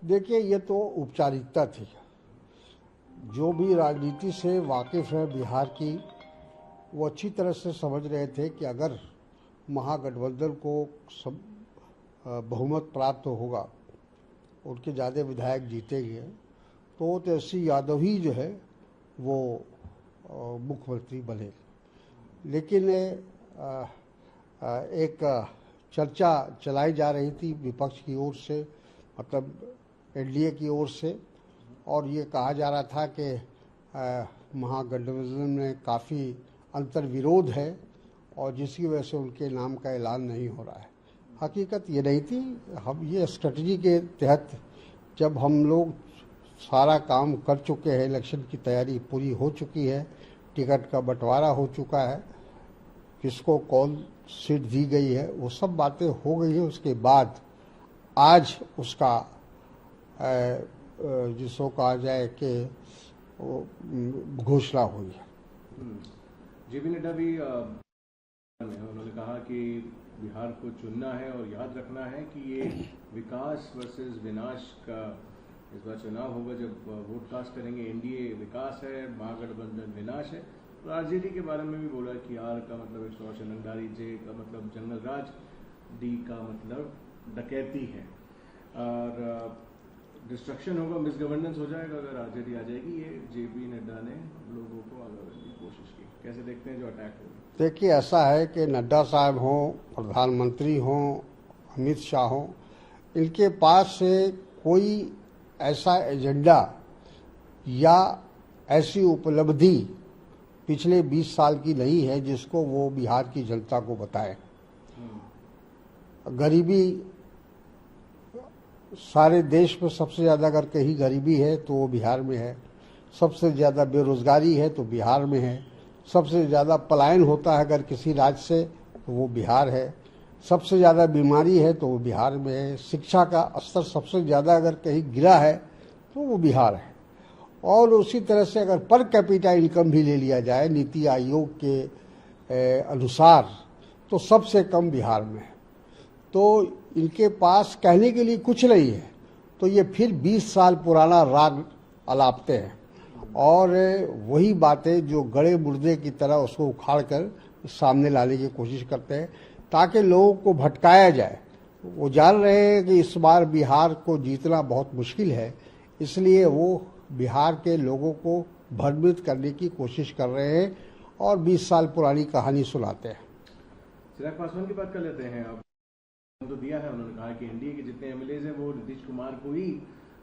देखिए, ये तो औपचारिकता थी। जो भी राजनीति से वाकिफ है बिहार की, वो अच्छी तरह से समझ रहे थे कि अगर महागठबंधन को बहुमत प्राप्त होगा, उनके ज़्यादा विधायक जीतेंगे, तो तेजस्वी यादव ही जो है वो मुख्यमंत्री बने। लेकिन एक चर्चा चलाई जा रही थी विपक्ष की ओर से, मतलब एनडीए की ओर से, और ये कहा जा रहा था कि महागठबंधन में काफ़ी अंतर्विरोध है और जिसकी वजह से उनके नाम का ऐलान नहीं हो रहा है। हकीकत ये नहीं थी। हम ये स्ट्रेटजी के तहत जब हम लोग सारा काम कर चुके हैं, इलेक्शन की तैयारी पूरी हो चुकी है, टिकट का बंटवारा हो चुका है, किसको कौन सीट दी गई है, वो सब बातें हो गई है, उसके बाद आज उसका जिसको कहा जाए कि घोषणा हुई है। जेपी नड्डा भी उन्होंने कहा कि बिहार को चुनना है और याद रखना है कि ये विकास वर्सेस विनाश का इस बार चुनाव होगा। जब वोट कास्ट करेंगे, एनडीए विकास है, महागठबंधन विनाश है। और आरजेडी के बारे में भी बोला कि आर का मतलब एक्सटॉर्शन, रंगदारी, जे का मतलब जंगल राज, डी का मतलब डकैती है और डिस्ट्रक्शन होगा, मिस गवर्नेंस हो जाएगा अगर आरजेडी आ जाएगी। ये जेपी नड्डा ने लोगों को आगे बढ़ने की कोशिश की। कैसे देखते हैं जो अटैक होगा? देखिए, ऐसा है कि नड्डा साहब हों, प्रधानमंत्री हों, अमित शाह हों, इनके पास से कोई ऐसा एजेंडा या ऐसी उपलब्धि पिछले 20 साल की नहीं है जिसको वो बिहार की जनता को बताए। गरीबी सारे देश में सबसे ज़्यादा अगर कहीं गरीबी है तो वो बिहार में है, सबसे ज़्यादा बेरोजगारी है तो बिहार में है, सबसे ज़्यादा पलायन होता है अगर किसी राज्य से तो वो बिहार है, सबसे ज़्यादा बीमारी है तो वो बिहार में है, शिक्षा का स्तर सबसे ज़्यादा अगर कहीं गिरा है तो वो बिहार है। और उसी तरह से अगर पर कैपिटा इनकम भी ले लिया जाए नीति आयोग के अनुसार तो सबसे कम बिहार में है। तो इनके पास कहने के लिए कुछ नहीं है, तो ये फिर 20 साल पुराना राग अलापते हैं और वही बातें जो गड़े मुर्दे की तरह उसको उखाड़ कर सामने लाने की कोशिश करते हैं ताकि लोगों को भटकाया जाए। वो जान रहे हैं कि इस बार बिहार को जीतना बहुत मुश्किल है, इसलिए वो बिहार के लोगों को भ्रमित करने की कोशिश कर रहे हैं और 20 साल पुरानी कहानी सुनाते हैं। चिराग पासवान की बात कर लेते हैं। अब तो दिया है, उन्होंने कहा कि एनडीए के जितने एमएलए हैं वो नीतीश कुमार को ही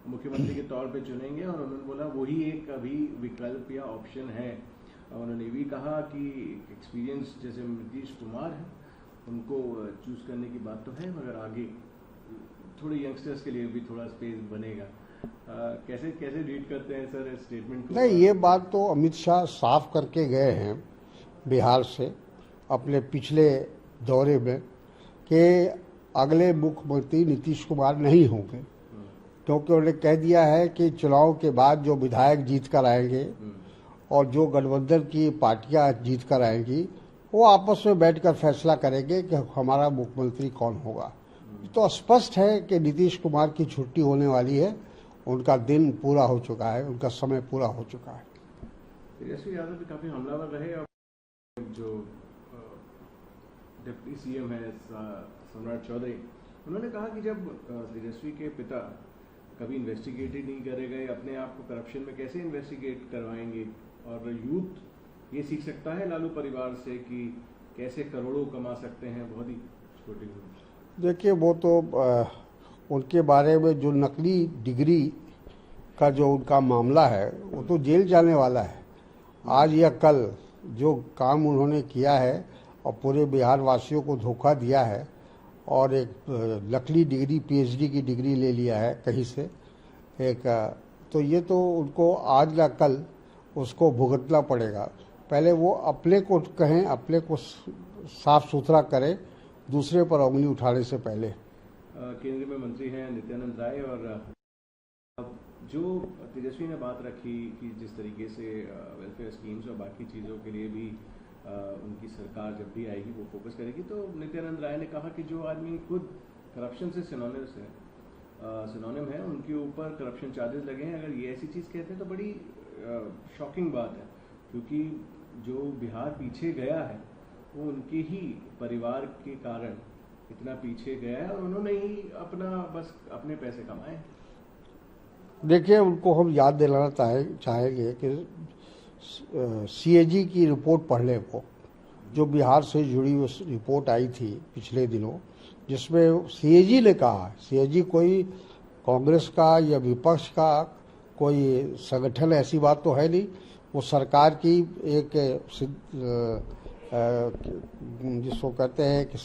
मुख्यमंत्री के तौर पे चुनेंगे और उन्होंने बोला वही एक अभी विकल्प या ऑप्शन है। उन्होंने भी कहा कि एक्सपीरियंस जैसे नीतीश कुमार है उनको चूज करने की बात तो है, मगर आगे थोड़े यंगस्टर्स के लिए भी थोड़ा स्पेस बनेगा। कैसे कैसे रीड करते हैं सर इस स्टेटमेंट को? नहीं, ये बात तो अमित शाह साफ करके गए हैं बिहार से अपने पिछले दौरे में कि अगले मुख्यमंत्री नीतीश कुमार नहीं होंगे, क्योंकि उन्होंने कह दिया है कि चुनाव के बाद जो विधायक जीत कर आएंगे और जो गठबंधन की पार्टियां जीत कर आएंगी वो आपस में बैठकर फैसला करेंगे कि हमारा मुख्यमंत्री कौन होगा। तो स्पष्ट है कि नीतीश कुमार की छुट्टी होने वाली है, उनका दिन पूरा हो चुका है, उनका समय पूरा हो चुका है। तेजस्वी यादव भी काफी हमलावर रहे और जो डिप्टी सीएम है सम्राट चौधरी, उन्होंने कहा कि जब तेजस्वी के पिता कभी इन्वेस्टिगेट ही नहीं करेंगे, अपने आप को करप्शन में कैसे इन्वेस्टिगेट करवाएंगे। और यूथ ये सीख सकता है लालू परिवार से कि कैसे करोड़ों कमा सकते हैं बहुत ही छोटी उम्र। देखिए, वो तो उनके बारे में जो नकली डिग्री का जो उनका मामला है वो तो जेल जाने वाला है। आज या कल जो काम उन्होंने किया है और पूरे बिहार वासियों को धोखा दिया है और एक नकली डिग्री पीएचडी की डिग्री ले लिया है कहीं से एक, तो ये तो उनको आज या कल उसको भुगतना पड़ेगा। पहले वो अपने को कहें, अपने को साफ सुथरा करें, दूसरे पर उंगली उठाने से पहले। केंद्र में मंत्री हैं नित्यानंद राय और जो तेजस्वी ने बात रखी कि जिस तरीके से वेलफेयर स्कीम्स और बाकी चीज़ों के लिए भी उनकी सरकार जब भी आएगी वो फोकस करेगी, तो नित्यानंद राय ने कहा कि जो आदमी खुद करप्शन से सिनोनिमस है सिनोनिम है, उनके ऊपर करप्शन चार्जेस लगे हैं। अगर ये ऐसी चीज़ कहते हैं तो बड़ी शॉकिंग बात है, क्योंकि जो बिहार पीछे गया है वो उनके ही परिवार के कारण इतना पीछे गया है, और उन्होंने ही बस अपने पैसे कमाए। देखिए, उनको हम याद दिलाना चाहेंगे कि सीएजी की रिपोर्ट पढ़ लें वो, जो बिहार से जुड़ी उस रिपोर्ट आई थी पिछले दिनों, जिसमें सीएजी ने कहा, सीएजी कोई कांग्रेस का या विपक्ष का कोई संगठन, ऐसी बात तो है नहीं, वो सरकार की एक जिसको कहते हैं कि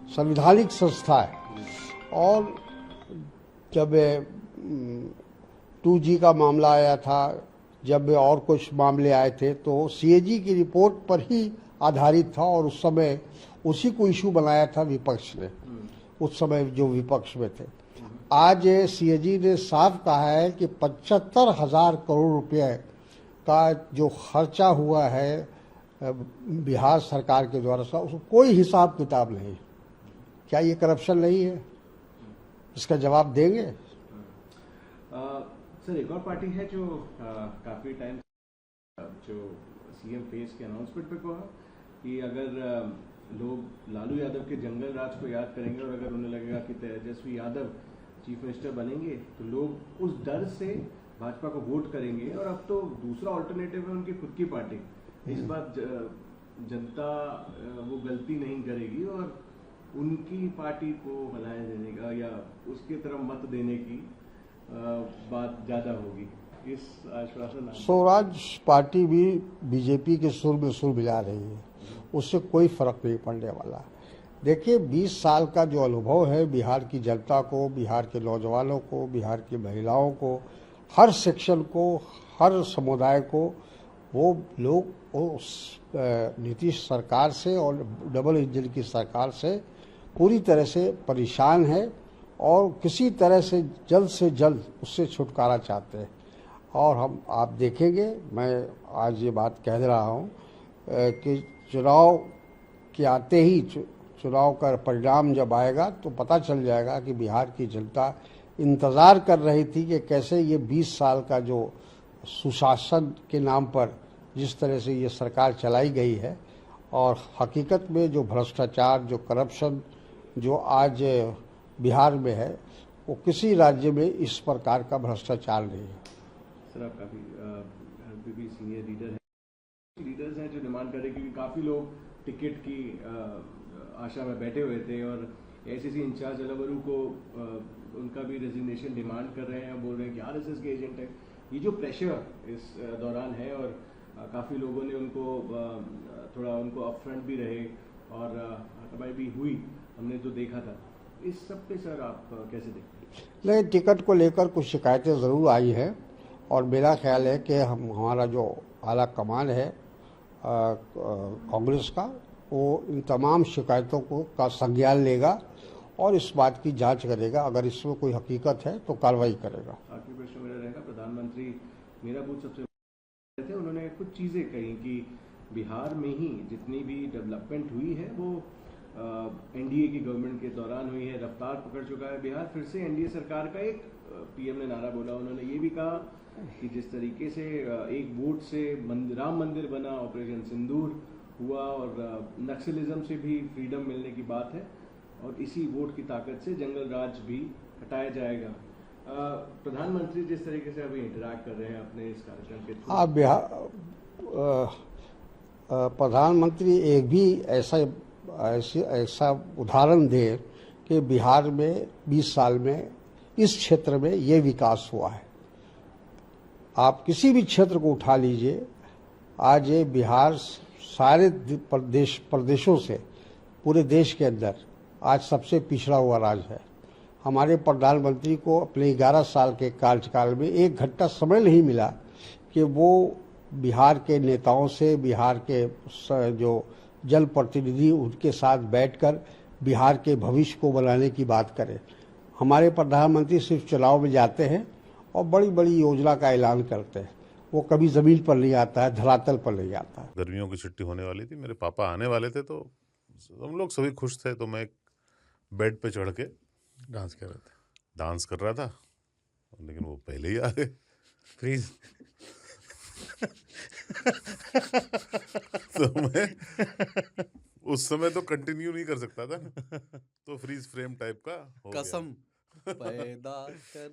संविधानिक संस्था है। और जब 2G का मामला आया था, जब और कुछ मामले आए थे, तो सीएजी की रिपोर्ट पर ही आधारित था, और उस समय उसी को इशू बनाया था विपक्ष ने, उस समय जो विपक्ष में थे। आज सीएजी ने साफ कहा है कि 75,000 करोड़ रुपए का जो खर्चा हुआ है बिहार सरकार के द्वारा, उसको कोई हिसाब किताब नहीं। क्या ये करप्शन नहीं है? इसका जवाब देंगे? सर, एक और पार्टी है जो काफी टाइम जो सीएम फेस के अनाउंसमेंट पे कहा कि अगर लोग लालू यादव के जंगल राज को याद करेंगे और अगर उन्हें लगेगा कि तेजस्वी यादव चीफ मिनिस्टर बनेंगे तो लोग उस डर से भाजपा को वोट करेंगे, और अब तो दूसरा ऑल्टरनेटिव है उनकी खुद की पार्टी। इस बार जनता वो गलती नहीं करेगी और उनकी पार्टी को बनाए देने का या उसकी तरफ मत देने की बात ज्यादा होगी। इस आश्वासन स्वराज पार्टी भी बीजेपी के सुर में सुर मिला रही है, उससे कोई फर्क नहीं पड़ने वाला। देखिए, 20 साल का जो अनुभव है बिहार की जनता को, बिहार के नौजवानों को, बिहार की महिलाओं को, हर सेक्शन को, हर समुदाय को, वो लोग नीतीश सरकार से और डबल इंजन की सरकार से पूरी तरह से परेशान है, और किसी तरह से जल्द उससे छुटकारा चाहते हैं। और आप देखेंगे, मैं आज ये बात कह रहा हूँ कि चुनाव के आते ही, चुनाव का परिणाम जब आएगा तो पता चल जाएगा कि बिहार की जनता इंतज़ार कर रही थी कि कैसे ये 20 साल का जो सुशासन के नाम पर जिस तरह से ये सरकार चलाई गई है, और हकीकत में जो भ्रष्टाचार, जो करप्शन जो आज बिहार में है, वो किसी राज्य में इस प्रकार का भ्रष्टाचार नहीं है। सर, आप काफ़ी सीनियर लीडर्स हैं जो डिमांड कर रहे हैं, क्योंकि काफ़ी लोग टिकट की आशा में बैठे हुए थे, और एसीसी इंचार्ज अलवरू को उनका भी रेजिग्नेशन डिमांड कर रहे हैं, बोल रहे हैं कि आरएसएस के एजेंट है। ये जो प्रेशर इस दौरान है, और काफ़ी लोगों ने उनको थोड़ा उनको अपफ्रंट भी रहे और हाथापाई भी हुई, हमने जो देखा था, इस सब पे सर आप कैसे देखते हैं? नहीं, टिकट को लेकर कुछ शिकायतें ज़रूर आई हैं, और मेरा ख्याल है कि हमारा जो आला कमान है कांग्रेस का, वो इन तमाम शिकायतों का संज्ञान लेगा और इस बात की जांच करेगा। अगर इसमें कोई हकीकत है तो कार्रवाई करेगा। आखिरी प्रश्न मेरा रहेगा, प्रधानमंत्री मेरा बूथ सबसे थे, उन्होंने कुछ चीज़ें कही कि बिहार में ही जितनी भी डेवलपमेंट हुई है वो एनडीए की गवर्नमेंट के दौरान हुई है, रफ्तार पकड़ चुका है बिहार फिर से एनडीए सरकार का। एक पीएम ने नारा बोला, उन्होंने ये भी कहा कि जिस तरीके से एक वोट से राम मंदिर बना, ऑपरेशन सिंदूर हुआ, और नक्सलिज्म से भी फ्रीडम मिलने की बात है, और इसी वोट की ताकत से जंगल राज भी हटाया जाएगा। प्रधानमंत्री जिस तरीके से अभी इंटरैक्ट कर रहे हैं अपने इस कार्यक्रम के थ्रू, बिहार प्रधानमंत्री एक भी ऐसा उदाहरण दे कि बिहार में 20 साल में इस क्षेत्र में ये विकास हुआ है। आप किसी भी क्षेत्र को उठा लीजिए, आज ये बिहार सारे प्रदेशों से पूरे देश के अंदर आज सबसे पिछड़ा हुआ राज्य है। हमारे प्रधानमंत्री को अपने 11 साल के कार्यकाल में 1 घंटा समय नहीं मिला कि वो बिहार के नेताओं से, बिहार के जो जनप्रतिनिधि उनके साथ बैठकर बिहार के भविष्य को बनाने की बात करें। हमारे प्रधानमंत्री सिर्फ चुनाव में जाते हैं और बड़ी बड़ी योजना का ऐलान करते हैं, वो कभी जमीन पर नहीं आता है, धरातल पर नहीं आता है। गर्मियों की छुट्टी होने वाली थी, मेरे पापा आने वाले थे, तो हम लोग सभी खुश थे। तो मैं बेड पे चढ़ के डांस कर रहे थे, डांस कर रहा था, लेकिन वो पहले ही आ गए। फ्रीज। तो मैं उस समय तो कंटिन्यू नहीं कर सकता था ना, तो फ्रीज फ्रेम टाइप का हो गया। कसम पैदा कर